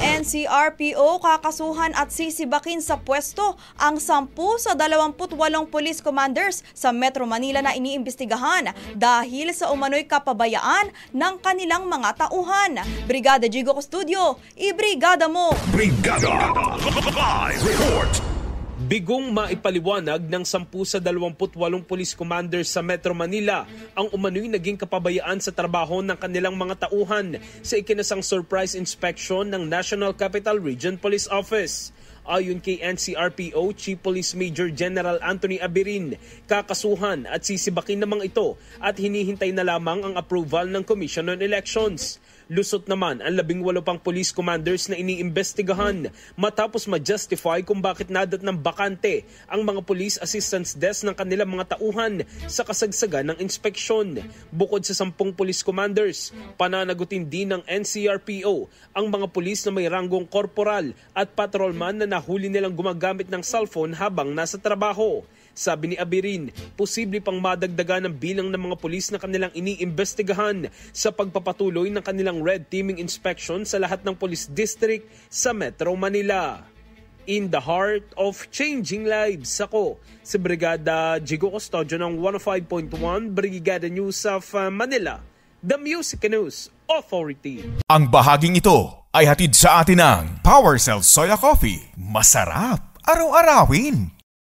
NCRPO kakasuhan at sisibakin sa pwesto ang 10 sa 28 police commanders sa Metro Manila na iniimbestigahan dahil sa umano'y kapabayaan ng kanilang mga tauhan. Brigada Jigo Custodio, ibrigada mo! Brigada! Live report! Bigong maipaliwanag ng 10 sa 28 police commanders sa Metro Manila ang umano'y naging kapabayaan sa trabaho ng kanilang mga tauhan sa ikinasang surprise inspection ng National Capital Region Police Office. Ayon kay NCRPO Chief Police Major General Anthony Abirin, kakasuhan at sisibakin namang ito at hinihintay na lamang ang approval ng Commission on Elections. Lusot naman ang 18 pang police commanders na iniimbestigahan matapos ma-justify kung bakit nadat ng bakante ang mga police assistance desk ng kanilang mga tauhan sa kasagsagan ng inspeksyon. Bukod sa 10 police commanders, pananagutin din ng NCRPO ang mga police na may ranggong korporal at patrolman na nahuli nilang gumagamit ng cellphone habang nasa trabaho. Sabi ni Abirin, posible pang madagdagan ang bilang ng mga pulis na kanilang iniimbestigahan sa pagpapatuloy ng kanilang red teaming inspection sa lahat ng police district sa Metro Manila. In the heart of changing lives, ako si Brigada Jigo Custodio ng 105.1 Brigada News of Manila, the Music News Authority. Ang bahaging ito ay hatid sa atin ng PowerCell Soya Coffee. Masarap araw-arawin.